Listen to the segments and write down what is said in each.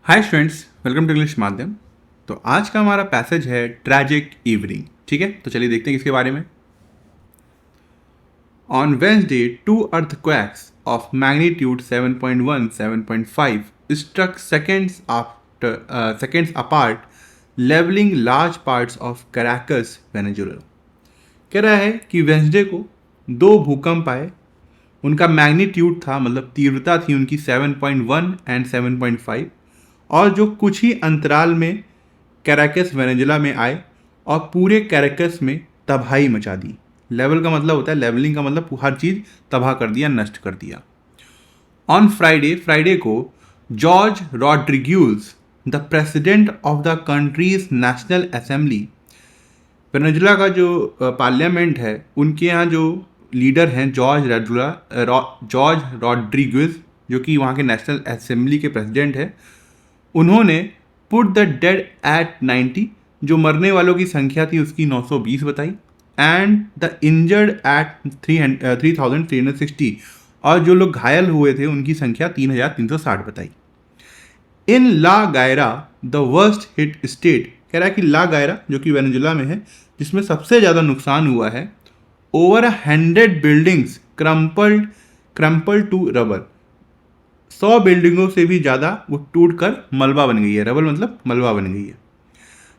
Hi students, welcome to English Madhyam. तो आज का हमारा पैसेज है ट्रैजिक इवनिंग। ठीक है, तो चलिए देखते हैं इसके बारे में। On Wednesday two earthquakes of magnitude 7.1 7.5 struck seconds apart, leveling large parts of Caracas, Venezuela। कह रहा है कि वेंसडे को दो भूकंप आए। उनका मैग्नीट्यूड था, मतलब तीव्रता थी उनकी 7.1 एंड 7.5, और जो कुछ ही अंतराल में कैराकस वेनेजुला में आए और पूरे कैराकस में तबाही मचा दी। लेवल का मतलब होता है, लेवलिंग का मतलब हर चीज़ तबाह कर दिया, नष्ट कर दिया। ऑन फ्राइडे को George Rodriguez, the president of the countries national assembly, Venezuela का जो पार्लियामेंट है उनके यहाँ जो लीडर हैं जॉर्ज रॉड्रिग्यूज, जो कि वहाँ के नेशनल असेंबली के प्रेसिडेंट हैं, उन्होंने पुट द डेड एट 90, जो मरने वालों की संख्या थी उसकी 920 बताई, एंड द इंजर्ड एट 3360, और जो लोग घायल हुए थे उनकी संख्या 3360 बताई। इन ला गायरा द वर्स्ट हिट स्टेट, कह रहा है कि ला गायरा जो कि वेनेजुला में है, जिसमें सबसे ज़्यादा नुकसान हुआ है, over 100 buildings crumpled to rubble, 100 बिल्डिंगों से भी ज़्यादा वो टूट कर मलबा बन गई है। रबल मतलब मलबा बन गई है।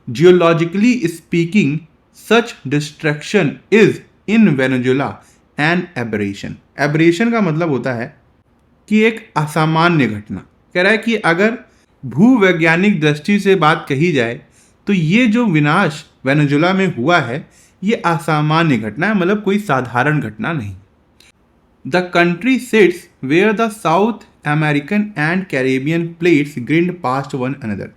Geologically speaking such destruction is in Venezuela an aberration. Aberration का मतलब होता है कि एक असामान्य घटना। कह रहा है कि अगर भूवैज्ञानिक दृष्टि से बात कही जाए तो ये जो विनाश वेनेजुला में हुआ है ये असामान्य घटना है, मतलब कोई साधारण घटना नहीं। The country sits where the South American and Caribbean plates grind past one another।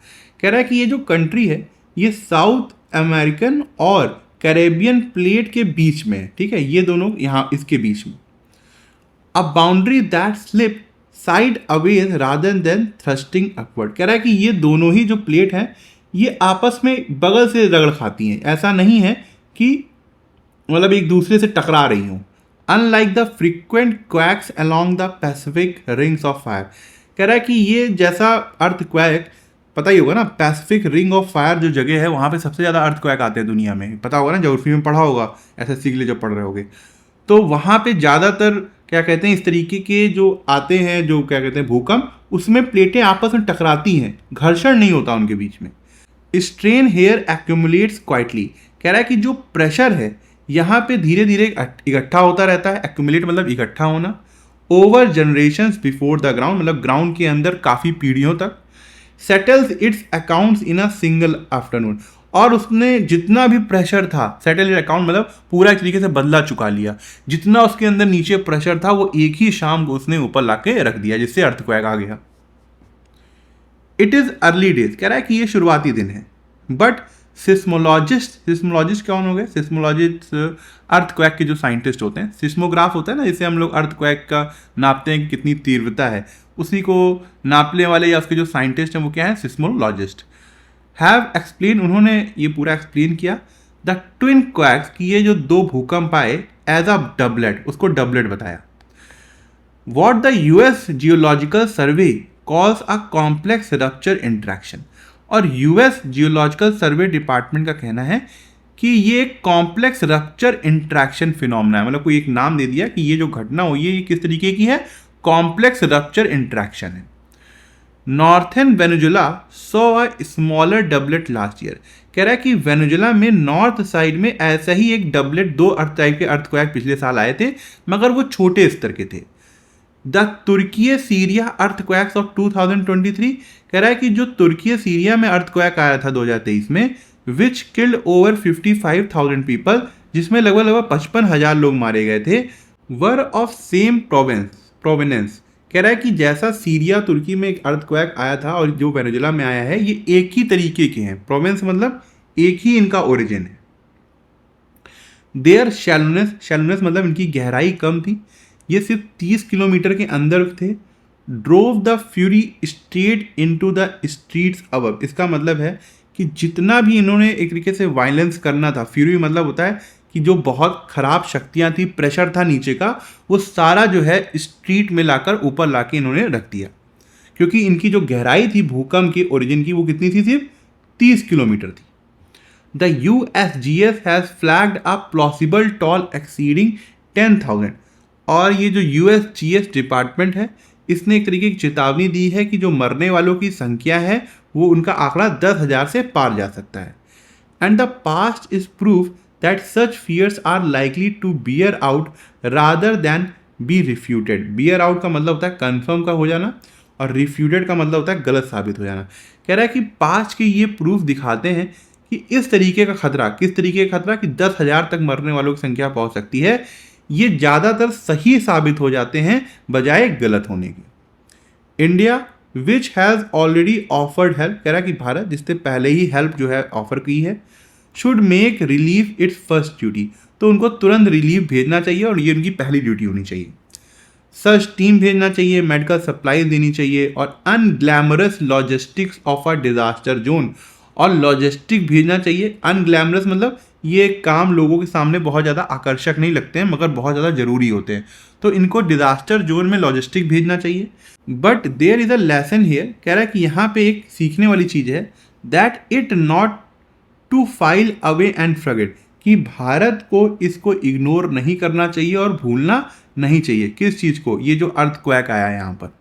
कह रहा है कि ये जो कंट्री है ये साउथ अमेरिकन और कैरेबियन प्लेट के बीच में है। ठीक है, ये दोनों यहाँ इसके बीच में। A boundary that slip sideways rather than thrusting upward. कह रहा है कि ये दोनों ही जो प्लेट हैं ये आपस में बगल से रगड़ खाती हैं, ऐसा नहीं है कि मतलब एक दूसरे से टकरा रही हों। Unlike the frequent quakes along the Pacific rings of fire। कह रहा है कि ये जैसा अर्थक्वैक, पता ही होगा ना, पैसिफिक रिंग ऑफ फायर जो जगह है वहाँ पे सबसे ज़्यादा अर्थक्वैक आते हैं दुनिया में, पता होगा ना, ज्योग्राफी में पढ़ा होगा, एसएससी के लिए जब पढ़ रहे होगे। तो वहाँ पे ज़्यादातर क्या कहते हैं, इस तरीके के जो आते हैं, जो क्या कहते हैं भूकंप, उसमें प्लेटें आपस में टकराती हैं, घर्षण नहीं होता उनके बीच में। Strain here accumulates quietly. कह रहा है कि जो प्रेशर है यहाँ पे धीरे धीरे इकट्ठा होता रहता है। एक्यूमुलेट मतलब इकट्ठा होना। Over generations before the ground, मतलब ग्राउंड के अंदर काफ़ी पीढ़ियों तक। Settles it's accounts in a single afternoon, और उसने जितना भी प्रेशर था, सेटल इट अकाउंट मतलब पूरा एक तरीके से बदला चुका लिया। जितना उसके अंदर नीचे प्रेशर था वो एक ही शाम को उसने ऊपर ला के रख दिया, जिससे अर्थक्वेक आ गया। It is early days. कह रहा है कि ये शुरुआती दिन है। बट सिस्मोलॉजिस्ट कौन हो गए? सिस्मोलॉजिस्ट अर्थक्वेक के जो साइंटिस्ट होते हैं। सिस्मोग्राफ होता है ना, जिससे हम लोग अर्थक्वेक का नापते हैं कि कितनी तीव्रता है, उसी को नापने वाले या उसके जो साइंटिस्ट हैं वो क्या है? सिस्मोलॉजिस्ट। हैव एक्सप्लेन, उन्होंने ये पूरा एक्सप्लेन किया द ट्विन क्वैक्स, कि ये जो दो भूकंप आए एज अ डबलेट, उसको डबलेट बताया। What the US geological survey calls a complex rupture interaction. और यूएस जियोलॉजिकल सर्वे डिपार्टमेंट का कहना है कि ये एक कॉम्प्लेक्स रप्चर इंट्रैक्शन फिनोमेना है, मतलब कोई एक नाम दे दिया कि ये जो घटना हुई है ये किस तरीके की है? कॉम्प्लेक्स रप्चर इंट्रैक्शन है। Northern Venezuela so a smaller doublet last year. कह रहा है कि वेनेजुला में नॉर्थ साइड में ऐसा ही एक डबलेट, दो अर्थ टाइप के अर्थक्वेक पिछले साल आए थे, मगर वो छोटे स्तर के थे। The Turkey Syria earthquakes of 2023। कह रहा है कि जो तुर्की सीरिया में अर्थक्वेक आया था 2023 में, विच किल्ड ओवर 55,000 पीपल, जिसमें लगभग 55,000 लोग मारे गए थे, वर ऑफ सेम प्रोवेनेंस। कह रहा है कि जैसा सीरिया तुर्की में एक अर्थक्वेक आया था और जो वेनेजुला में आया है, ये एक ही तरीके के हैं। प्रोवेंस मतलब एक ही इनका ओरिजिन है। देयर शैलोनेस मतलब इनकी गहराई कम थी, ये सिर्फ 30 किलोमीटर के अंदर थे। Drove the fury straight into the streets above. इसका मतलब है कि जितना भी इन्होंने एक तरीके से वायलेंस करना था, फ्यूरी मतलब होता है कि जो बहुत ख़राब शक्तियाँ थी, प्रेशर था नीचे का, वो सारा जो है स्ट्रीट में लाकर ऊपर लाके इन्होंने रख दिया। क्योंकि इनकी जो गहराई थी भूकंप की ओरिजिन की वो कितनी थी, सिर्फ 30 किलोमीटर थी। The USGS has flagged a plausible toll exceeding 10,000। और ये जो USGS डिपार्टमेंट है इसने एक तरीके की चेतावनी दी है कि जो मरने वालों की संख्या है वो उनका आंकड़ा 10,000 से पार जा सकता है। And the past is proof that such fears are likely to bear out rather than be refuted. Bear out का मतलब होता है कन्फर्म का हो जाना और रिफ्यूटेड का मतलब होता है गलत साबित हो जाना। कह रहा है कि पास्ट के ये प्रूफ दिखाते हैं कि इस तरीके का खतरा, किस तरीके का खतरा कि 10,000 तक मरने वालों की संख्या पहुंच सकती है, ये ज़्यादातर सही साबित हो जाते हैं बजाय गलत होने के। India which has already offered help, कह रहा है कि भारत जिसने पहले ही हेल्प जो है ऑफर की है, should make relief it's first duty, तो उनको तुरंत रिलीफ भेजना चाहिए और ये उनकी पहली ड्यूटी होनी चाहिए। सर्च टीम भेजना चाहिए, मेडिकल सप्लाई देनी चाहिए और unglamorous logistics of a disaster zone, और लॉजिस्टिक भेजना चाहिए। अनग्लैमरस मतलब ये काम लोगों के सामने बहुत ज़्यादा आकर्षक नहीं लगते हैं मगर बहुत ज़्यादा ज़रूरी होते हैं, तो इनको डिजास्टर जोन में लॉजिस्टिक भेजना चाहिए। But there is a lesson here, कह रहा है कि यहाँ पे एक सीखने वाली चीज़ है, that it not to file away and forget, कि भारत को इसको इग्नोर नहीं करना चाहिए और भूलना नहीं चाहिए। किस चीज़ को? ये जो अर्थक्वेक आया है यहाँ पर।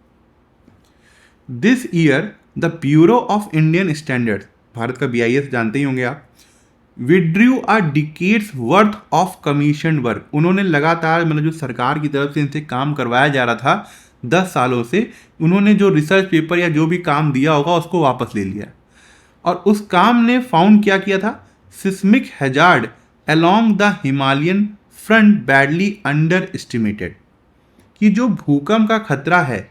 This year the bureau of Indian standards, Bharat का BIS जानते ही होंगे आप, withdrew a decades worth of commission work, उन्होंने लगातार मतलब जो सरकार की तरफ से इनसे काम करवाया जा रहा था 10 सालों से, उन्होंने जो रिसर्च पेपर या जो भी काम दिया होगा उसको वापस ले लिया। और उस काम ने फाउंड क्या किया था, seismic hazard along the Himalayan front badly under estimated, कि जो भूकंप का खतरा है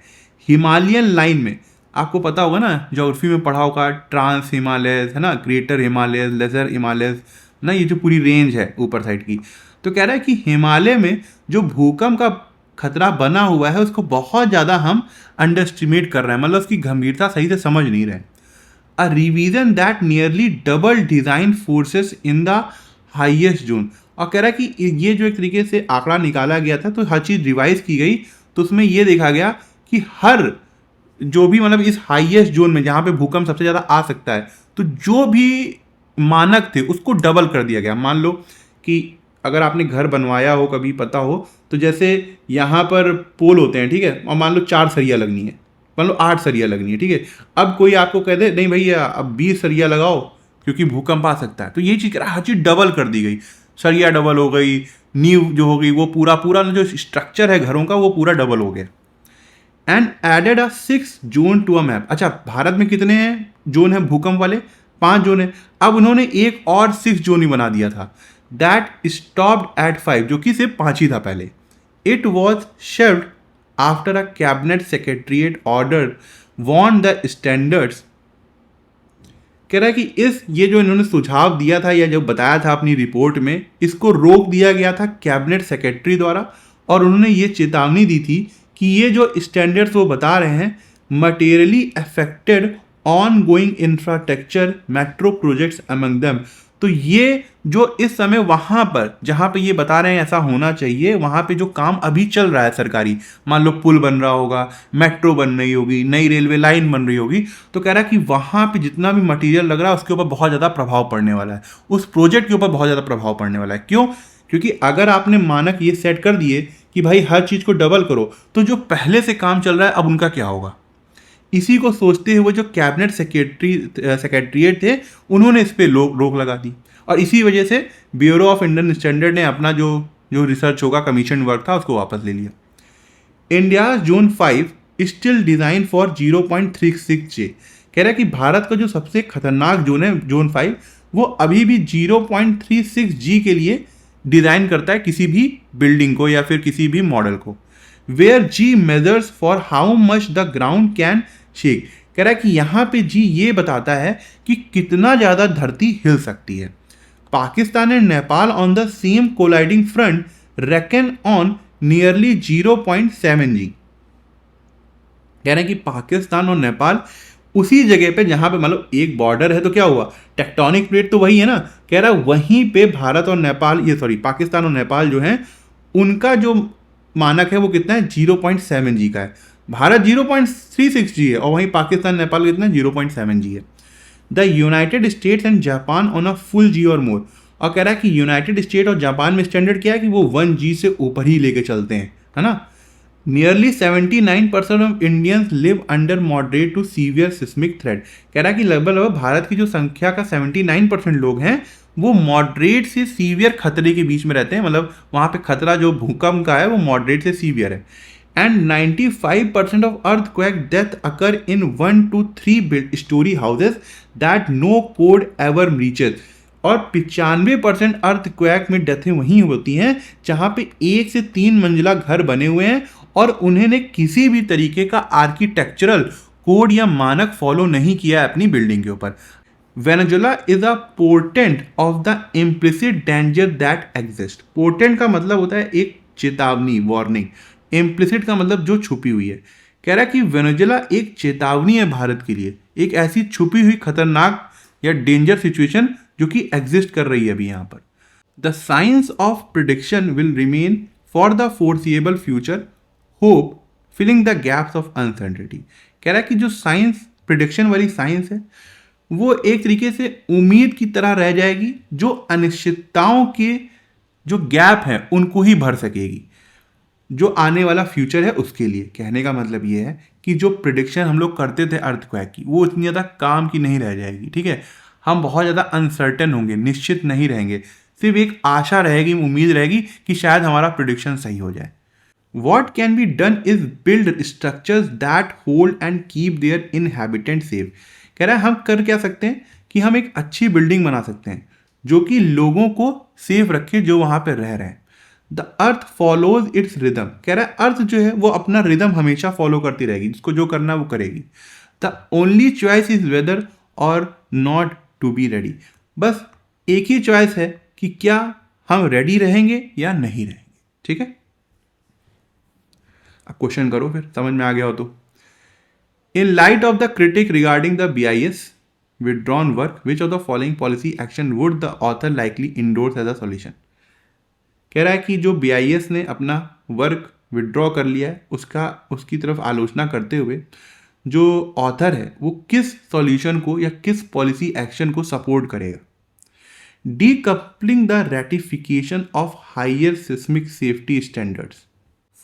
हिमालयन लाइन में, आपको पता होगा ना, ज्योग्राफी में पढ़ा होगा, ट्रांस हिमालयस है ना, ग्रेटर हिमालयस, लेजर हिमालयस ना, ये जो पूरी रेंज है ऊपर साइड की। तो कह रहा है कि हिमालय में जो भूकंप का खतरा बना हुआ है उसको बहुत ज़्यादा हम अंडर एस्टिमेट कर रहे हैं, मतलब उसकी गंभीरता सही से समझ नहीं रहे। अ revision that nearly double design forces in the highest zone, और कह रहा है कि ये जो एक तरीके से आंकड़ा निकाला गया था तो हर चीज़ रिवाइज की गई, तो उसमें ये देखा गया कि हर जो भी मतलब इस हाईएस्ट जोन में जहाँ पे भूकंप सबसे ज़्यादा आ सकता है, तो जो भी मानक थे उसको डबल कर दिया गया। मान लो कि अगर आपने घर बनवाया हो, कभी पता हो, तो जैसे यहाँ पर पोल होते हैं, ठीक है, और मान लो 4 सरिया लगनी है, मान लो 8 सरिया लगनी है, ठीक है। अब कोई आपको कह दे नहीं भैया अब 20 सरिया लगाओ क्योंकि भूकंप आ सकता है, तो ये चीज़ हर चीज़ डबल कर दी गई, सरिया डबल हो गई, नींव जो हो गई वो पूरा जो स्ट्रक्चर है घरों का वो पूरा डबल हो गया। And added a 6 zone to a map. अच्छा, भारत में कितने हैं जोन है भूकंप वाले? 5 जोन है। अब उन्होंने एक और 6 जोन ही बना दिया था, दैट स्टॉप्ड एट 5, जो कि सिर्फ 5 ही था पहले। It was shelved after a cabinet secretariat order warn the standards. कह रहा है कि ये जो इन्होंने सुझाव दिया था या जो बताया था अपनी रिपोर्ट में, इसको रोक दिया गया था कैबिनेट सेक्रेटरी द्वारा, और उन्होंने ये चेतावनी दी थी कि ये जो स्टैंडर्ड्स वो बता रहे हैं materially affected on going infrastructure metro projects among them. तो ये जो इस समय वहाँ पर जहाँ पे ये बता रहे हैं ऐसा होना चाहिए, वहाँ पे जो काम अभी चल रहा है सरकारी, मान लो पुल बन रहा होगा, मेट्रो बन रही होगी, नई रेलवे लाइन बन रही होगी, तो कह रहा है कि वहाँ पे जितना भी मटेरियल लग रहा है उसके ऊपर बहुत ज़्यादा प्रभाव पड़ने वाला है, उस प्रोजेक्ट के ऊपर बहुत ज़्यादा प्रभाव पड़ने वाला है। क्यों? क्योंकि अगर आपने मानक ये सेट कर दिए कि भाई हर चीज़ को डबल करो, तो जो पहले से काम चल रहा है अब उनका क्या होगा? इसी को सोचते हुए जो कैबिनेट सेक्रेटरीट थे उन्होंने इस पर रोक लगा दी, और इसी वजह से ब्यूरो ऑफ इंडियन स्टैंडर्ड ने अपना जो रिसर्च होगा कमीशन वर्क था उसको वापस ले लिया। India zone 5 still design for 0.36J। कह रहा है कि भारत का जो सबसे खतरनाक जोन है जोन 5, वो अभी भी 0.36G के लिए डिज़ाइन करता है किसी भी बिल्डिंग को या फिर किसी भी मॉडल को। Where G measures for how much the ground can shake. कह रहा है कि यहाँ पे G ये बताता है कि कितना ज़्यादा धरती हिल सकती है। Pakistan and Nepal on the same colliding front reckon on nearly 0.7G। कह रहे हैं कि पाकिस्तान और नेपाल उसी जगह पे जहाँ पे मतलब एक बॉर्डर है, तो क्या हुआ, टेक्टोनिक प्लेट तो वही है ना। कह रहा है वहीं पे भारत और नेपाल पाकिस्तान और नेपाल जो हैं उनका जो मानक है वो कितना है, 0.7G का है। भारत 0.36 जी है और वहीं पाकिस्तान नेपाल कितना 0.7 जी है। The United States and Japan on a full G और मोर, और कह रहा है कि यूनाइटेड स्टेट और जापान में स्टैंडर्ड क्या है कि वो 1 जी से ऊपर ही लेके चलते हैं, है ना। Nearly 79% of Indians live under moderate to severe seismic threat, कह रहा है कि लगभग लगभग भारत की जो संख्या का 79% लोग हैं वो मॉडरेट से सीवियर खतरे के बीच में रहते हैं, मतलब वहाँ पे खतरा जो भूकंप का है वो मॉडरेट से सीवियर है। And 95% of earthquake death occur in 1 to 3 storey houses that no code ever reaches, और 95% अर्थक्वेक में डेथें वहीं होती हैं जहाँ पे 1 से 3 मंजिला घर बने हुए हैं और उन्होंने किसी भी तरीके का आर्किटेक्चरल कोड या मानक फॉलो नहीं किया है अपनी बिल्डिंग के ऊपर। Venezuela is a portent of the implicit danger that exist. Portent का मतलब होता है एक चेतावनी, वार्निंग। इम्प्लिसिट का मतलब जो छुपी हुई है। कह रहा है कि वेनेजुला एक चेतावनी है भारत के लिए, एक ऐसी छुपी हुई खतरनाक या डेंजर सिचुएशन जो कि एग्जिस्ट कर रही है अभी यहाँ पर। The science of prediction will remain for the foreseeable future hope filling the gaps of uncertainty. कह रहा है कि जो साइंस, प्रिडिक्शन वाली साइंस है, वो एक तरीके से उम्मीद की तरह रह जाएगी जो अनिश्चितताओं के जो गैप हैं उनको ही भर सकेगी, जो आने वाला फ्यूचर है उसके लिए। कहने का मतलब ये है कि जो प्रिडिक्शन हम लोग करते थे अर्थक्वेक की, वो इतनी ज़्यादा काम की नहीं रह जाएगी, ठीक है। हम बहुत ज़्यादा अनसर्टेन होंगे, निश्चित नहीं रहेंगे, सिर्फ एक आशा रहेगी, उम्मीद रहेगी कि शायद हमारा प्रिडिक्शन सही हो जाए। What can be done is build structures that hold and keep their inhabitant safe. कह रहा है हम कर क्या सकते हैं कि हम एक अच्छी बिल्डिंग बना सकते हैं जो कि लोगों को सेफ रखे जो वहाँ पे रह रहे हैं। The earth follows it's rhythm. कह रहा है अर्थ जो है वो अपना रिदम हमेशा फॉलो करती रहेगी, जिसको जो करना है वो करेगी। The only choice is whether और नॉट टू बी रेडी। बस एक ही चॉइस है कि क्या हम रेडी रहेंगे या नहीं रहेंगे, ठीक है। अब क्वेश्चन करो फिर, समझ में आ गया हो तो। In light of the critic regarding the BIS withdrawn work, which of the following policy action would the author likely endorse as a solution। कह रहा है कि जो BIS ने अपना वर्क विड्रॉ कर लिया है उसकी तरफ आलोचना करते हुए जो ऑथर है वो किस सॉल्यूशन को या किस पॉलिसी एक्शन को सपोर्ट करेगा। Decoupling the ratification of higher seismic safety standards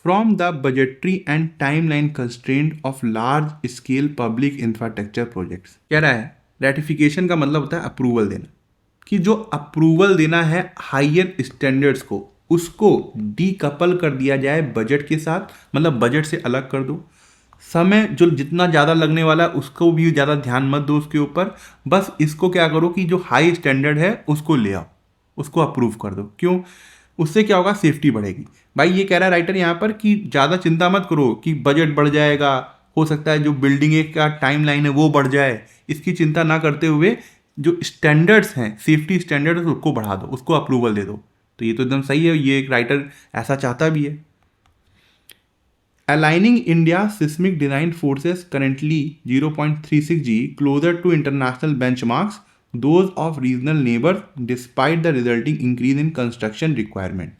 from the budgetary and timeline constraint of large scale public infrastructure projects. कह रहा है रेटिफिकेशन का मतलब होता है अप्रूवल देना, कि जो अप्रूवल देना है हायर स्टैंडर्ड्स को उसको डीकपल कर दिया जाए बजट के साथ, मतलब बजट से अलग कर दो। समय जो जितना ज़्यादा लगने वाला है उसको भी ज़्यादा ध्यान मत दो उसके ऊपर, बस इसको क्या करो कि जो हाई स्टैंडर्ड है उसको ले आओ, उसको अप्रूव कर दो। क्यों? उससे क्या होगा, सेफ्टी बढ़ेगी। भाई ये कह रहा है राइटर यहाँ पर कि ज़्यादा चिंता मत करो कि बजट बढ़ जाएगा, हो सकता है जो बिल्डिंग का टाइम लाइन है वो बढ़ जाए, इसकी चिंता ना करते हुए जो स्टैंडर्ड्स हैं, सेफ्टी स्टैंडर्ड्स, उसको बढ़ा दो, उसको अप्रूवल दे दो। तो ये तो एकदम सही है, ये एक राइटर ऐसा चाहता भी है। Aligning India seismic design forces currently 0.36 G closer to international benchmarks those of regional neighbours despite the resulting increase in construction requirement.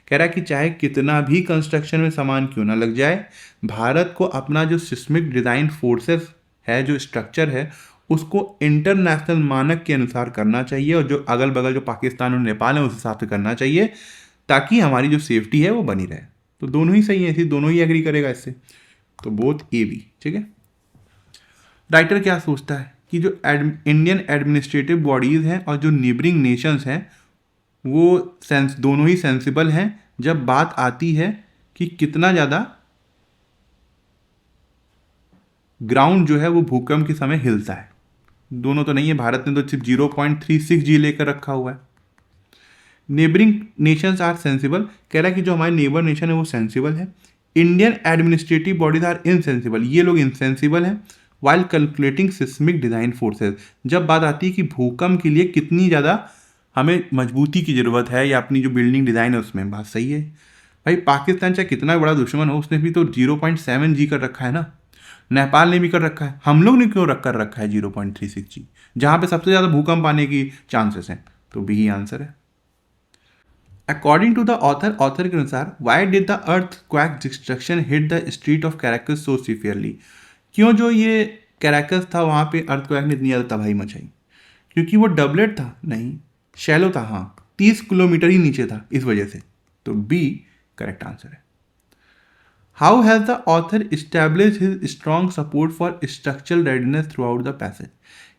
कह रहा है कि चाहे कितना भी कंस्ट्रक्शन में सामान क्यों ना लग जाए, भारत को अपना जो सिस्मिक डिज़ाइन फोर्सेस है, जो स्ट्रक्चर है, उसको इंटरनेशनल मानक के अनुसार करना चाहिए और जो अगल बगल जो पाकिस्तान और नेपाल है उस हिसाब से करना चाहिए, ताकि हमारी जो सेफ्टी है वो बनी रहे। तो दोनों ही सही है, इसी दोनों ही एग्री करेगा इससे, तो बोथ ए बी, ठीक है। राइटर क्या सोचता है कि जो इंडियन एडमिनिस्ट्रेटिव बॉडीज़ हैं और जो नेबरिंग नेशंस हैं वो दोनों ही सेंसिबल हैं जब बात आती है कि कितना ज़्यादा ग्राउंड जो है वो भूकंप के समय हिलता है। दोनों तो नहीं है, भारत ने तो सिर्फ 0.36 G लेकर रखा हुआ है। नेबरिंग नेशंस आर सेंसिबल, कह रहा है कि जो हमारे नेबर नेशन है वो सेंसिबल है। Indian administrative bodies are insensible, ये लोग इनसेंसिबल हैं। While calculating seismic design forces, जब बात आती है कि भूकंप के लिए कितनी ज़्यादा हमें मजबूती की ज़रूरत है या अपनी जो बिल्डिंग डिज़ाइन है उसमें, बात सही है। भाई पाकिस्तान चाहे कितना बड़ा दुश्मन हो, उसने भी तो 0.7 G कर रखा है ना, नेपाल ने भी कर रखा है, हम लोग ने क्यों कर रखा है 0.36 G, जहाँ पे सबसे ज़्यादा भूकंप आने की चांसेस हैं। तो भी ही आंसर है। अकॉर्डिंग टू द ऑथर के अनुसार why did the earthquake destruction hit the street of Caracas so severely, क्यों जो ये कैराकस था वहाँ पे अर्थ क्वैक ने इतनी ज़्यादा तबाही मचाई? क्योंकि वो डबलेट था? नहीं, शैलो था। हाँ, 30 किलोमीटर ही नीचे था, इस वजह से। तो बी करेक्ट आंसर है। How has the author establish his strong support for structural readiness through out the passage?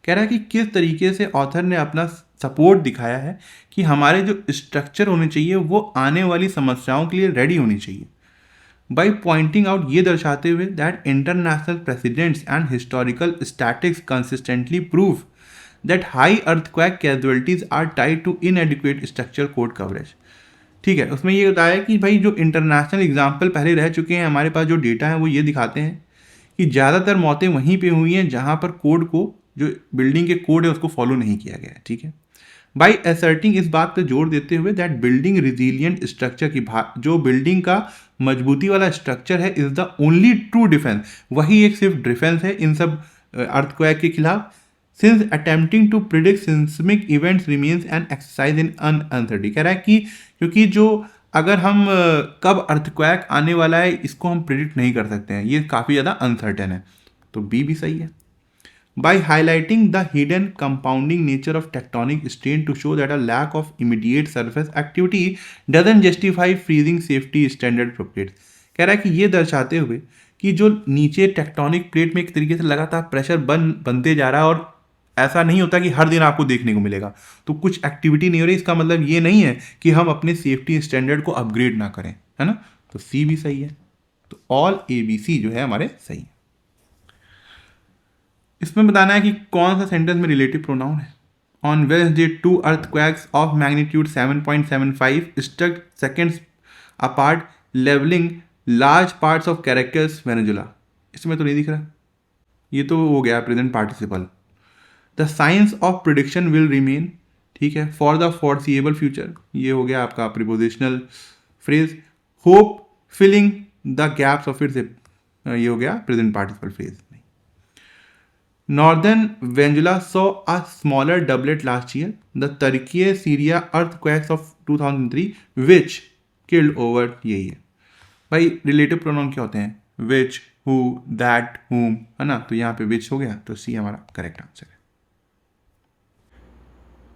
कह रहा है कि किस तरीके से ऑथर ने अपना सपोर्ट दिखाया है कि हमारे जो स्ट्रक्चर होने चाहिए वो आने वाली समस्याओं के लिए रेडी होनी चाहिए। बाई पॉइंटिंग आउट, ये दर्शाते हुए that international precedents and historical statics consistently prove that high earthquake casualties are tied to inadequate structure code coverage. ठीक है, उसमें ये बताया कि भाई जो इंटरनेशनल एग्जाम्पल पहले रह चुके हैं, हमारे पास जो डेटा है वो ये दिखाते हैं कि ज़्यादातर मौतें वहीं पे हुई हैं जहाँ पर कोड को, जो बिल्डिंग के कोड है उसको फॉलो नहीं किया गया है। ठीक है, बाई असर्टिंग, इस बात पे जोर देते हुए दैट बिल्डिंग रिजिलियंट स्ट्रक्चर की जो बिल्डिंग का मजबूती वाला स्ट्रक्चर है is the only true defence, वही एक सिर्फ डिफेंस है इन सब अर्थक्वेक के खिलाफ। Since attempting to predict seismic events remains an exercise in uncertainty, कह रहा है कि क्योंकि जो अगर हम कब अर्थक्वेक आने वाला है इसको हम प्रिडिक्ट नहीं कर सकते हैं, ये काफ़ी ज़्यादा अनसर्टेन है। तो बी भी सही है। By highlighting the hidden compounding nature of tectonic strain to show that a lack of immediate surface activity doesn't justify freezing safety standard appropriate, कह रहा है कि ये दर्शाते हुए कि जो नीचे टेक्टोनिक प्लेट में एक तरीके से लगातार प्रेशर बनते जा रहा है और ऐसा नहीं होता कि हर दिन आपको देखने को मिलेगा, तो कुछ एक्टिविटी नहीं हो रही, इसका मतलब ये नहीं है कि हम अपने सेफ्टी स्टैंडर्ड को अपग्रेड ना करें, है ना। तो सी भी सही है। तो ऑल ए बी सी जो है हमारे सही है। इसमें बताना है कि कौन सा सेंटेंस में रिलेटिव प्रोनाउन है। On Wednesday 2 earthquakes of magnitude 7.75 struck seconds apart levelling large parts of characters Venezuela. इसमें तो नहीं दिख रहा, ये तो हो गया present participle. The science of prediction will remain, ठीक है, फॉर द फॉरसीएबल फ्यूचर, ये हो गया आपका prepositional phrase. Hope filling the gaps of its, ये हो गया present participle phrase. Northern Venezuela saw a smaller doublet last year, the Turkey-Syria earthquakes of 2003, which killed over, यही है भाई। रिलेटिव प्रोनाउन क्या होते हैं? which, who, that, whom, है ना। तो यहाँ पे which हो गया, तो सी हमारा करेक्ट आंसर है।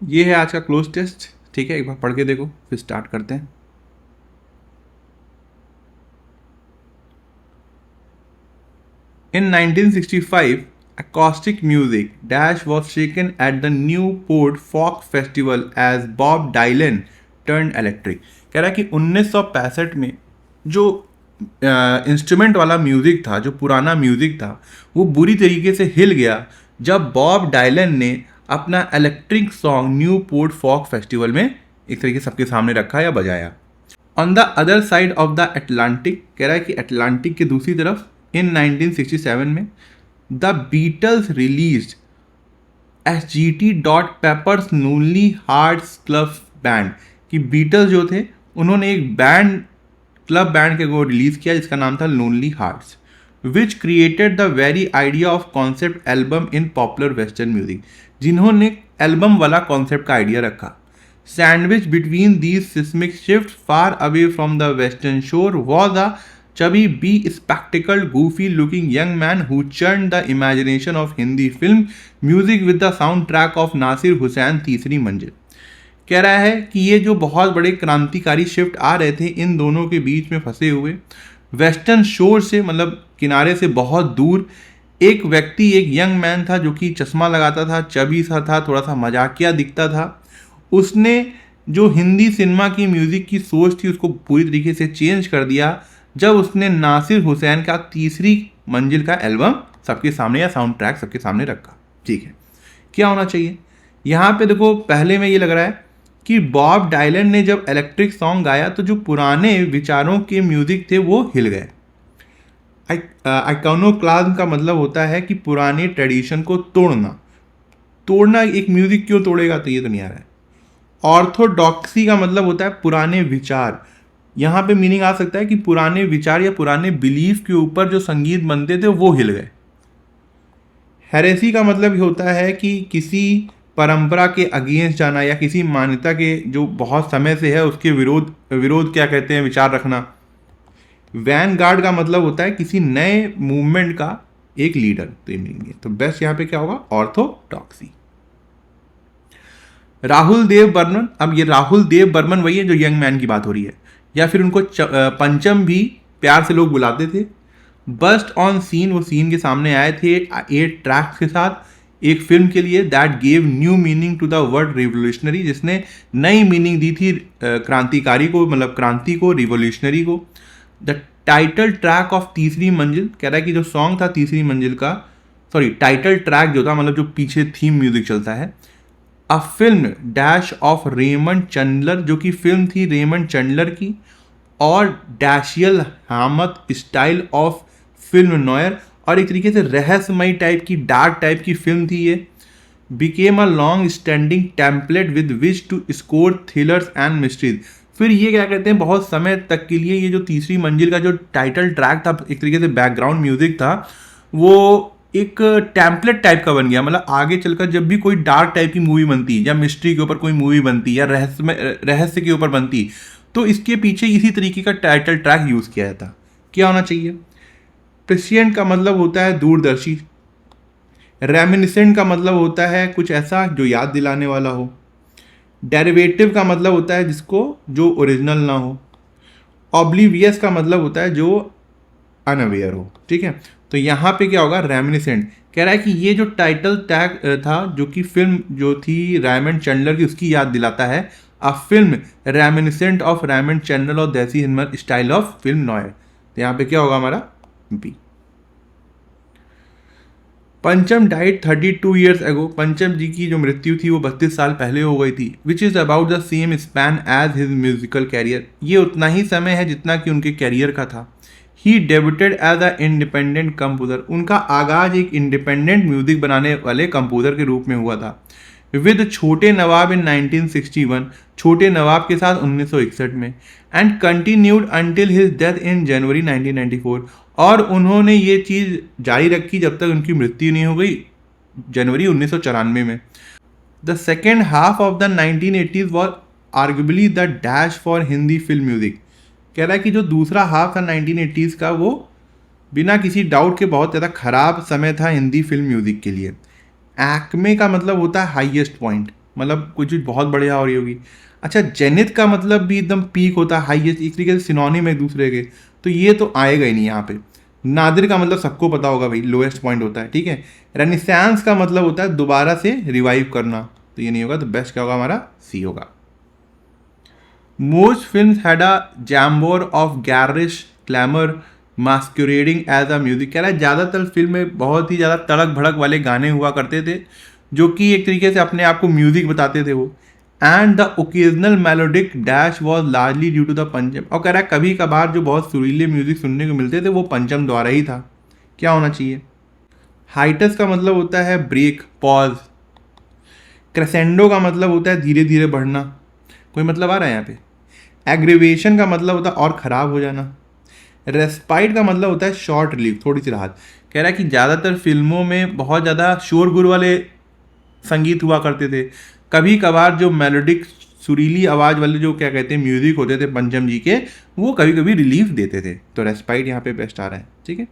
ये है आज का क्लोज टेस्ट, ठीक है, एक बार पढ़ के देखो फिर स्टार्ट करते हैं। In 1965 acoustic music dash was shaken at the Newport Folk Festival as Bob Dylan turned electric। कह रहा है कि 1965 में जो इंस्ट्रूमेंट वाला म्यूज़िक था, जो पुराना म्यूज़िक था, वो बुरी तरीके से हिल गया जब बॉब डायलन ने अपना electric song Newport folk festival में एक तरीके से सबके सामने रखा या बजाया। On the other side of the Atlantic, कह रहा है कि अटलांटिक की दूसरी तरफ इन 1967 में the Beatles released SGT.Pepper's Lonely Hearts Club band, कि बीटल्स जो थे उन्होंने एक बैंड, क्लब बैंड के को रिलीज़ किया जिसका नाम था Lonely Hearts, which created the very idea of concept album in popular western music, जिन्होंने एल्बम वाला कॉन्सेप्ट का आइडिया रखा। Sandwich between these seismic shift far away from the western shore was a chubby, bespectacled, goofy-looking young man who churned the imagination of Hindi film music with the soundtrack of Nasir Hussain Teesri Manzil. कह रहा है कि ये जो बहुत बड़े क्रांतिकारी शिफ्ट आ रहे थे इन दोनों के बीच में फंसे हुए, वेस्टर्न शोर से मतलब किनारे से बहुत दूर एक व्यक्ति, एक यंग मैन था जो कि चश्मा लगाता था, चबी सा था, थोड़ा सा मजाकिया दिखता था। उसने जो हिंदी सिनेमा की म्यूज़िक की सोच थी उसको पूरी तरीके से चेंज कर दिया जब उसने नासिर हुसैन का तीसरी मंजिल का एल्बम सबके सामने या साउंड ट्रैक सबके सामने रखा। ठीक है, क्या होना चाहिए यहाँ पे? देखो पहले में ये लग रहा है कि बॉब डायलन ने जब इलेक्ट्रिक सॉन्ग गाया तो जो पुराने विचारों के म्यूज़िक थे वो हिल गए। आइकोनोक्लाज्म का मतलब होता है कि पुराने ट्रेडिशन को तोड़ना एक म्यूज़िक क्यों तोड़ेगा, तो ये तो नहीं आ रहा है। ऑर्थोडॉक्सी का मतलब होता है पुराने विचार, यहाँ पे मीनिंग आ सकता है कि पुराने विचार या पुराने बिलीफ के ऊपर जो संगीत बनते थे वो हिल गए। हेरेसी का मतलब होता है कि किसी परंपरा के अगेंस्ट जाना या किसी मान्यता के जो बहुत समय से है उसके विरोध विरोध क्या कहते हैं विचार रखना। वैनगार्ड का मतलब होता है किसी नए मूवमेंट का एक लीडर, तो ये मीनिंग है। तो बेस्ट यहाँ पे क्या होगा, ऑर्थोडॉक्सी। राहुल देव बर्मन, अब ये राहुल देव बर्मन वही है जो यंग मैन की बात हो रही है, या फिर उनको पंचम भी प्यार से लोग बुलाते थे। बस्ट ऑन सीन, वो सीन के सामने आए थे 8 ट्रैक्स के साथ एक फिल्म के लिए, that gave new meaning to the word revolutionary, जिसने नई मीनिंग दी थी क्रांतिकारी को, मतलब क्रांति को, रिवोल्यूशनरी को। द टाइटल ट्रैक ऑफ तीसरी मंजिल, कह रहा है कि जो सॉन्ग था तीसरी मंजिल का, सॉरी टाइटल ट्रैक जो था, मतलब जो पीछे थीम म्यूजिक चलता है, a film dash of Raymond Chandler, जो कि फिल्म थी रेमंड चंडलर की, और Dashiell Hammett style of film noir, और एक तरीके से रहस्यमयी टाइप की, डार्क टाइप की फिल्म थी ये। Became a long standing template with which to score thrillers and mysteries. फिर ये क्या कहते हैं, बहुत समय तक के लिए ये जो तीसरी मंजिल का जो टाइटल ट्रैक था, एक तरीके से बैकग्राउंड म्यूजिक था, वो एक टैम्पलेट टाइप का बन गया। मतलब आगे चलकर जब भी कोई डार्क टाइप की मूवी बनती या मिस्ट्री के ऊपर कोई मूवी बनती या रहस्य के ऊपर बनती, तो इसके पीछे इसी तरीके का टाइटल ट्रैक यूज़ किया जाता। क्या होना चाहिए? प्रेसिएंट का मतलब होता है दूरदर्शी। रेमिनिसेंट का मतलब होता है कुछ ऐसा जो याद दिलाने वाला हो। डेरिवेटिव का मतलब होता है जिसको जो ओरिजिनल ना हो। ऑब्लिवियस का मतलब होता है जो अनअवेयर हो। ठीक है, तो यहाँ पे क्या होगा, रेमिनिसेंट। कह रहा है कि ये जो टाइटल टैग था जो कि फिल्म जो थी रेमंड चैंडलर की, उसकी याद दिलाता है। A film reminiscent of Raymond Chandler और देसी हिनमर स्टाइल ऑफ फिल्म नॉयर। तो यहाँ पे क्या होगा हमारा बी। पंचम डाइड 32 ईयर्स एगो। पंचम जी की जो मृत्यु थी वो 32 साल पहले हो गई थी। Which is about the same span as his musical career. ये उतना ही समय है जितना कि उनके कैरियर का था। He debuted as a independent composer. उनका आगाज एक इंडिपेंडेंट म्यूजिक बनाने वाले कंपोजर के रूप में हुआ था। विद छोटे नवाब इन 1961, छोटे नवाब के साथ 1961 में, and continued until his death in January 1994। और उन्होंने ये चीज़ जारी रखी जब तक उनकी मृत्यु नहीं हो गई जनवरी 1994 में। The second half of the 1980s was arguably the dash for Hindi film music. कह रहा है कि जो दूसरा हाफ था 1980s का, वो बिना किसी डाउट के बहुत ज़्यादा खराब समय था हिंदी फिल्म म्यूजिक के लिए। एक्मे का मतलब होता है हाईएस्ट पॉइंट, मतलब कुछ चीज़ बहुत बढ़िया हो रही होगी। अच्छा, जेनिथ का मतलब भी एकदम पीक होता है, हाईएस्ट, एक तरीके से सिनोनिम है एक दूसरे के, तो ये तो आएगा ही नहीं यहाँ पे। नादिर का मतलब सबको पता होगा भाई, लोएस्ट पॉइंट होता है। ठीक है, रेनिसैंस का मतलब होता है दोबारा से रिवाइव करना, तो ये नहीं होगा। तो बेस्ट क्या होगा हमारा, सी होगा। Most film had a jamboree of garish clamour masquerading as a music. कह रहा है ज़्यादातर फिल्म में बहुत ही ज़्यादा तड़क भड़क वाले गाने हुआ करते थे जो कि एक तरीके से अपने आप को म्यूजिक बताते थे वो। And the occasional melodic dash was largely due to the Pancham. और कह रहा है कभी कभार जो बहुत सुरीले म्यूजिक सुनने को मिलते थे वो पंचम द्वारा ही था। क्या होना चाहिए? हाइटस का मतलब होता है ब्रेक, पॉज। क्रेसेंडो का मतलब होता है धीरे धीरे बढ़ना। कोई मतलब आ रहा है यहाँ पे? एग्रीवेशन का मतलब होता है और ख़राब हो जाना। रेस्पाइट का मतलब होता है शॉर्ट रिलीफ, थोड़ी सी राहत। कह रहा है कि ज़्यादातर फिल्मों में बहुत ज़्यादा शोरगुल वाले संगीत हुआ करते थे। कभी कभार जो मेलोडिक सुरीली आवाज़ वाले जो क्या कहते हैं म्यूजिक होते थे पंचम जी के, वो कभी कभी रिलीफ देते थे। तो रेस्पाइट यहाँ पे बेस्ट आ रहा है। ठीक है,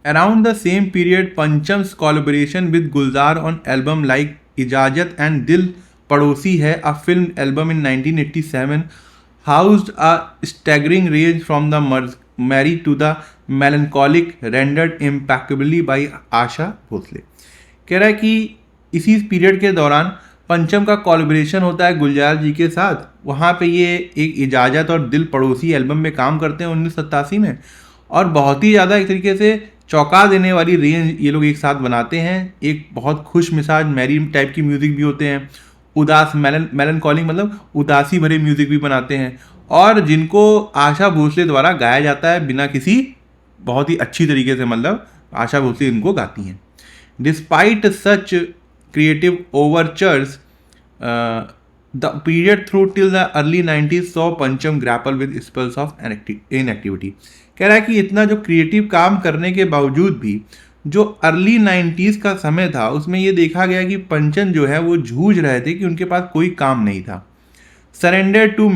around the same period Pancham's collaboration with Gulzar on album like Ijaazat and Dil Padosi Hai, a film album in 1987 housed a staggering range from the merry to the melancholic, rendered impeccably by Asha Bhosle. कह रहा है कि इसी पीरियड के दौरान पंचम का कोलैबोरेशन होता है गुलजार जी के साथ। वहाँ पे ये एक इजाज़त और दिल पड़ोसी एल्बम में काम करते हैं 1987 में, और बहुत ही ज़्यादा एक तरीके से चौंका देने वाली रेंज ये लोग एक साथ बनाते हैं। एक बहुत खुश मिजाज मैरी टाइप की म्यूज़िक भी होते हैं, उदास मेलनकॉलिक मतलब उदासी भरे म्यूजिक भी बनाते हैं, और जिनको आशा भोसले द्वारा गाया जाता है बिना किसी, बहुत ही अच्छी तरीके से, मतलब आशा भोसले इनको गाती हैं। Despite such creative overtures the period through till the early 90s saw Pancham grapple with spells of inactivity. कह रहा है कि इतना जो क्रिएटिव काम करने के बावजूद भी जो अर्ली 90s का समय था उसमें ये देखा गया कि पंचन जो है वो जूझ रहे थे कि उनके पास कोई काम नहीं था। Surrender to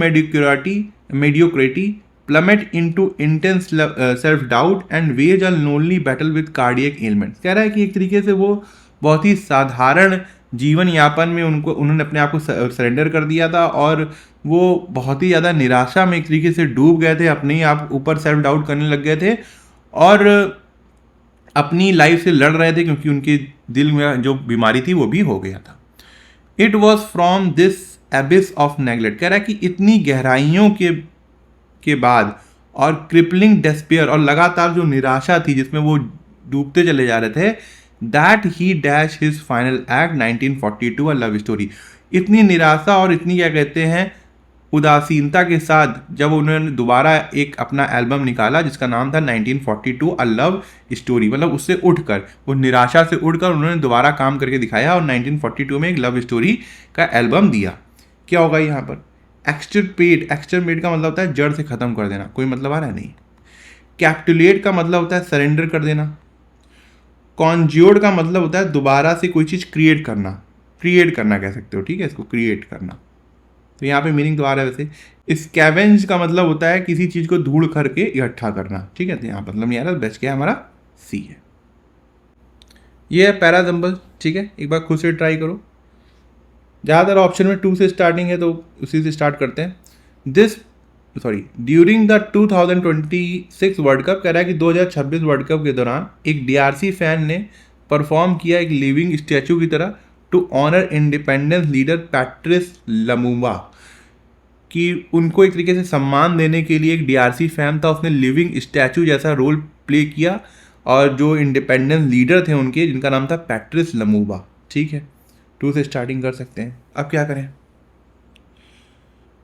mediocrity, plummet into intense self doubt and wage a lonely battle with cardiac ailments। कह रहा है कि एक तरीके से वो बहुत ही साधारण जीवन यापन में उन्होंने अपने आप को सरेंडर कर दिया था और वो बहुत ही ज़्यादा निराशा में एक तरीके से डूब गए थे, अपने ही आप ऊपर सेल्फ डाउट करने लग गए थे और अपनी लाइफ से लड़ रहे थे क्योंकि उनके दिल में जो बीमारी थी वो भी हो गया था। It was from this एबिस of neglect. कह रहा है कि इतनी गहराइयों के बाद और क्रिपलिंग डेस्पेयर और लगातार जो निराशा थी जिसमें वो डूबते चले जा रहे थे, that he dash his final act 1942 a love story. इतनी निराशा और इतनी क्या कहते हैं उदासीनता के साथ जब उन्होंने दोबारा एक अपना एल्बम निकाला जिसका नाम था 1942 अ लव स्टोरी, मतलब उससे उठकर, वो निराशा से उठकर उन्होंने दोबारा काम करके दिखाया और 1942 में एक लव स्टोरी का एल्बम दिया। क्या होगा यहाँ पर? एक्सटरपेट का मतलब होता है जड़ से ख़त्म कर देना, कोई मतलब आ रहा है नहीं। कैप्टुलेट का मतलब होता है सरेंडर कर देना। कॉन्ज्योर्ड का मतलब होता है दोबारा से कोई चीज़ क्रिएट करना कह सकते हो, ठीक है, इसको क्रिएट करना। तो यहाँ पे मीनिंग तो आ रहा है वैसे। स्कैवेंज का मतलब होता है किसी चीज़ को ढूंढ करके इकट्ठा करना, ठीक है, तो यहाँ मतलब नहीं आ रहा, बेस्ट क्या हमारा सी है। ये है पैराजम्बल, ठीक है, एक बार खुद से ट्राई करो। ज़्यादातर ऑप्शन में 2 से स्टार्टिंग है तो उसी से स्टार्ट करते हैं। ड्यूरिंग द 2026 वर्ल्ड कप, कह रहा है कि 2026 वर्ल्ड कप के दौरान एक DRC फैन ने परफॉर्म किया एक लिविंग स्टैचू की तरह to honour independence leader Patrice Lumumba, कि उनको एक तरीके से सम्मान देने के लिए एक DRC फैन था, उसने लिविंग स्टैचू जैसा रोल प्ले किया और जो इंडिपेंडेंस लीडर थे उनके, जिनका नाम था पैट्रिस लमुम्बा, ठीक है। 2 से स्टार्टिंग कर सकते हैं। अब क्या करें?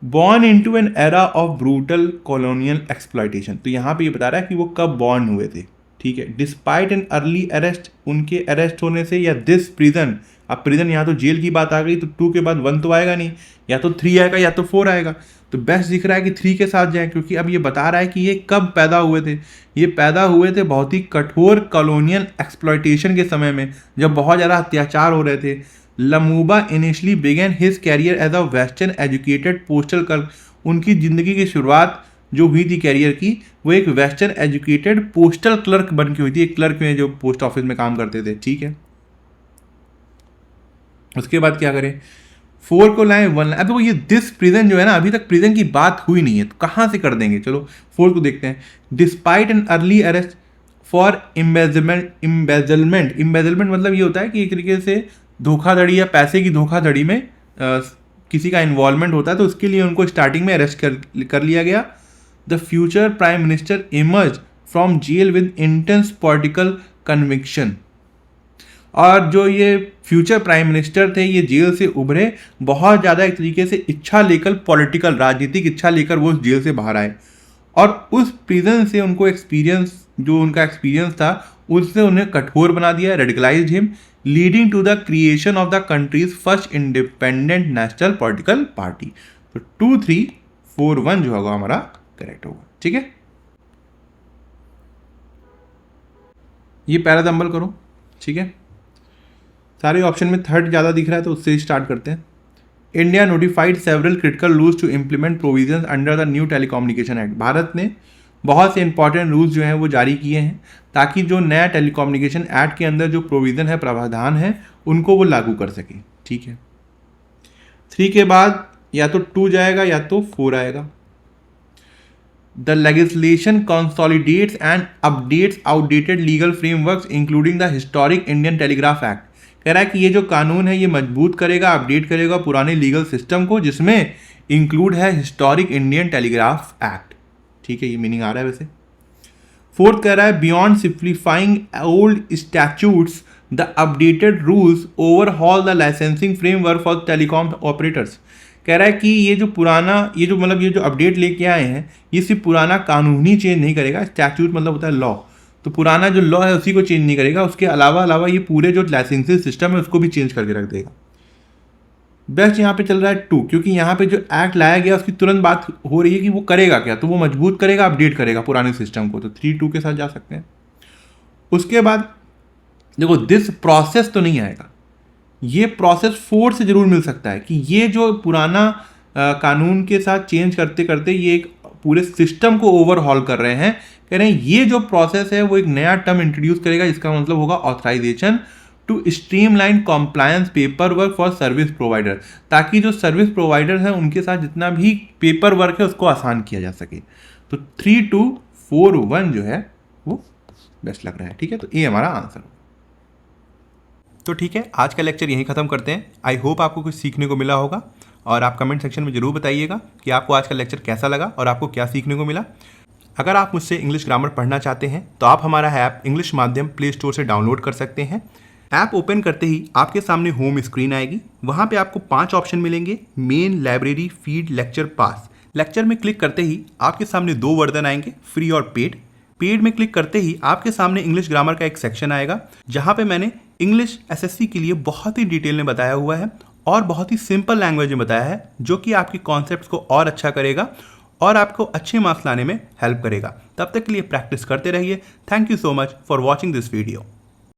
Born into an era of brutal colonial exploitation, तो यहाँ पे ये बता रहा है कि वो कब बॉर्न हुए थे, ठीक है। डिस्पाइट एन अर्ली अरेस्ट, उनके अरेस्ट होने से, या दिस प्रिजन, अब प्रिजन यहाँ तो जेल की बात आ गई तो 2 के बाद 1 तो आएगा नहीं, या तो 3 आएगा या तो 4 आएगा, तो बेस्ट दिख रहा है कि 3 के साथ जाए, क्योंकि अब ये बता रहा है कि ये कब पैदा हुए थे। ये पैदा हुए थे बहुत ही कठोर कॉलोनियल एक्सप्लॉयटेशन के समय में, जब बहुत ज़्यादा अत्याचार हो रहे थे। Lumumba initially began his career as a western educated postal clerk, उनकी ज़िंदगी की शुरुआत जो हुई थी कैरियर की, वो एक वेस्टर्न एजुकेटेड पोस्टल क्लर्क बन के हुई थी, एक क्लर्क में जो पोस्ट ऑफिस में काम करते थे, ठीक है। उसके बाद क्या करें? 4 को लाएं 1 लाएं। अब वो ये दिस प्रिजन जो है ना, अभी तक प्रिजन की बात हुई नहीं है तो कहाँ से कर देंगे? चलो 4 को देखते हैं। Despite an early arrest for embezzlement मतलब ये होता है कि एक तरीके से धोखाधड़ी या पैसे की धोखाधड़ी में किसी का इन्वॉल्वमेंट होता है, तो उसके लिए उनको स्टार्टिंग में अरेस्ट कर लिया गया। The future prime minister emerge from jail with intense political conviction, और जो ये फ्यूचर प्राइम मिनिस्टर थे ये जेल से उभरे बहुत ज़्यादा एक तरीके से इच्छा लेकर, पॉलिटिकल राजनीतिक इच्छा लेकर वो जेल से बाहर आए, और उस प्रिजन से उनको जो उनका एक्सपीरियंस था उससे उन्हें कठोर बना दिया, radicalised him, leading to the creation of the country's first independent national political party. तो 2, 3, 4, 1 जो होगा हमारा करेक्ट होगा, ठीक है। ये पैराजम्बल करो, ठीक है। सारे ऑप्शन में 3rd ज़्यादा दिख रहा है तो उससे ही स्टार्ट करते हैं। India notified several critical rules to implement provisions under the new telecommunication act, Bharat ने बहुत से इंपॉर्टेंट रूल्स जो हैं वो जारी किए हैं ताकि जो नया टेलीकम्युनिकेशन एक्ट के अंदर जो प्रोविज़न है, प्रावधान है, उनको वो लागू कर सके, ठीक है। 3 के बाद या तो 2 जाएगा या तो 4 आएगा। The legislation consolidates and updates outdated legal frameworks including the historic Indian telegraph act, कह रहा है कि ये जो कानून है ये मजबूत करेगा, अपडेट करेगा पुराने लीगल सिस्टम को, जिसमें इंक्लूड है हिस्टोरिक इंडियन टेलीग्राफ एक्ट, ठीक है। ये मीनिंग आ रहा है वैसे। 4th कह रहा है beyond simplifying old statutes the updated rules overhaul the licensing framework for telecom operators, कह रहा है कि ये जो अपडेट लेके आए हैं ये सिर्फ पुराना कानून ही चेंज नहीं करेगा, स्टैट्यूट मतलब होता है लॉ, तो पुराना जो लॉ है उसी को चेंज नहीं करेगा, उसके अलावा ये पूरे जो लाइसेंसिंग सिस्टम है उसको भी चेंज करके रख देगा। बेस्ट यहाँ पे चल रहा है 2, क्योंकि यहाँ पे जो एक्ट लाया गया उसकी तुरंत बात हो रही है कि वो करेगा क्या, तो वो मजबूत करेगा, अपडेट करेगा पुराने सिस्टम को, तो 3, 2 के साथ जा सकते हैं। उसके बाद देखो दिस प्रोसेस तो नहीं आएगा, ये प्रोसेस 4 से जरूर मिल सकता है कि ये जो पुराना कानून के साथ चेंज करते करते ये एक पूरे सिस्टम को ओवरहॉल कर रहे हैं। कह रहे हैं ये जो प्रोसेस है वो एक नया टर्म इंट्रोड्यूस करेगा, इसका मतलब होगा authorisation to streamline compliance paper work for service provider, ताकि जो सर्विस प्रोवाइडर हैं उनके साथ जितना भी पेपर वर्क है उसको आसान किया जा सके। तो 3241 जो है वो बेस्ट लग रहा है। ठीक है, तो ये हमारा आंसर होगा। तो ठीक है, आज का लेक्चर यहीं ख़त्म करते हैं। आई होप आपको कुछ सीखने को मिला होगा, और आप कमेंट सेक्शन में ज़रूर बताइएगा कि आपको आज का लेक्चर कैसा लगा और आपको क्या सीखने को मिला। अगर आप मुझसे इंग्लिश ग्रामर पढ़ना चाहते हैं तो आप हमारा ऐप इंग्लिश माध्यम प्ले स्टोर से डाउनलोड कर सकते हैं। ऐप ओपन करते ही आपके सामने होम स्क्रीन आएगी, वहाँ पे आपको 5 ऑप्शन मिलेंगे, मेन, लाइब्रेरी, फीड, लेक्चर, पास। लेक्चर में क्लिक करते ही आपके सामने 2 वर्जन आएंगे, फ्री और पेड। पेड में क्लिक करते ही आपके सामने इंग्लिश ग्रामर का एक सेक्शन आएगा, जहाँ पे मैंने इंग्लिश एसएससी के लिए बहुत ही डिटेल में बताया हुआ है और बहुत ही सिंपल लैंग्वेज में बताया है, जो कि आपकी कॉन्सेप्ट्स को और अच्छा करेगा और आपको अच्छे मार्क्स लाने में हेल्प करेगा। तब तक के लिए प्रैक्टिस करते रहिए। Thank you so much for watching this video.